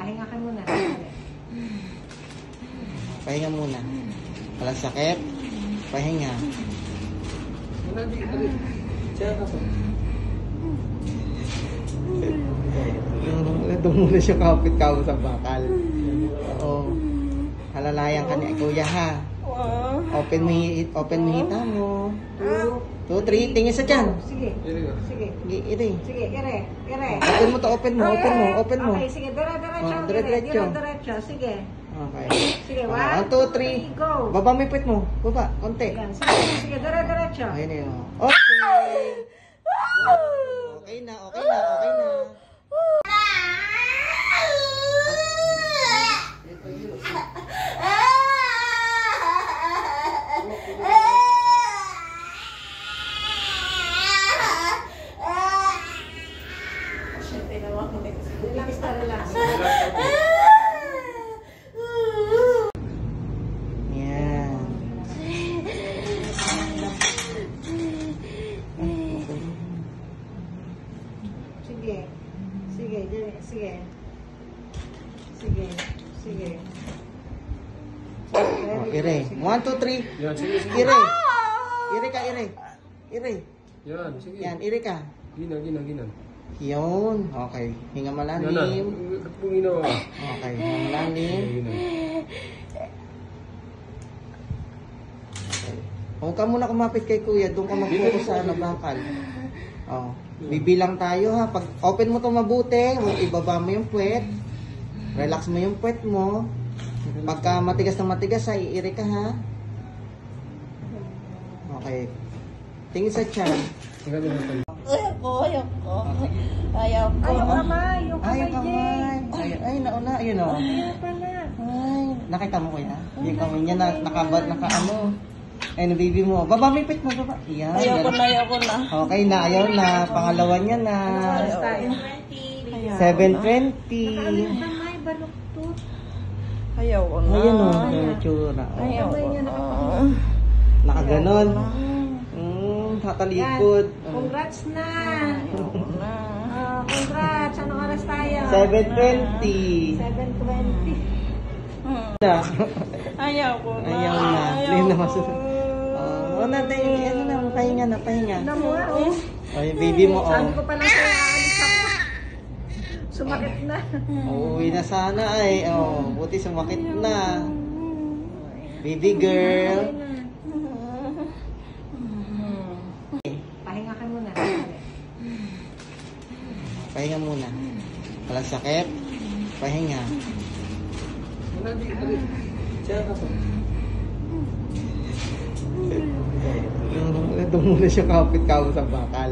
Pahinga ka muna. Pahinga muna. Walang sakit. Pahinga. Doon muna siya kapit ka sa bakal. Oo. Halalayan ka ni Kuya ha. Open mo hita mo. 2, 3, tingin sa tiyan. Sige. Sige. Ire. Sige, ire. Open mo to, open mo. Okay, sige. Dire-diretso. Dire-diretso. Sige. Okay. Sige, 1, 2, 3. Go. Baba mo yung pit mo. Baba, konti. Yan. Sige, dire-diretso. Ayun yun. Okay. Okay na. Relax. Yan. Sige. Oh, ire. 1, 2, 3. Yan, sige. Ire. Ire ka. Yan, sige. Yan, ire ka. Gina. Yun. Okay. Hinga Yan na. malalim. Kung ginawa. Okay. Hinga malalim. Gina. Huwag ka muna kumapit kay Kuya. Doon ka mag-focus sa bakal. Oh. Bibilang tayo ha. Pag open mo to mabuti, huwag ibaba mo yung puwet. Relax mo yung puwet mo. Pagka matigas na matigas, iire ka ha. Okay. Tingin sa tiyan. Ayaw ko. Ayaw kamay. Yung Ay, kamay, kamay. Ay, nauna. Ayun o. Ayaw pala. Ay, nakita mo Kuya? Yung kamay niya na naka-ano. Ay, baby mo. Baba mo yung pit mo. Baba. Yan. Ayaw ko na. Okay na. Ayaw na. Pangalawa niya na. Oras tayo. 7:20. Kamay, baluktot. Ayaw ko na. Ayan o. Yung tsura. Oh. Ayaw ko Kamay niya na. Nakaganon. Tatalikod. Congrats na. Ayaw ko na. Congrats. Anong oras tayo? 7:20. 7:20. Ayaw ko na. Ayaw na. Hindi na masunod. Oh, ano na, pahinga. Ano mo oh. Oh, yung baby mo, Sabi oh. ko pa lang sa alis ako. Sumakit na. Uuwi na sana ay. Oh, buti sumakit na. Baby girl. Pahinga ka muna. Pahinga muna. Walang sakit. Pahinga. Doon muna siya kapit ka sa bakal.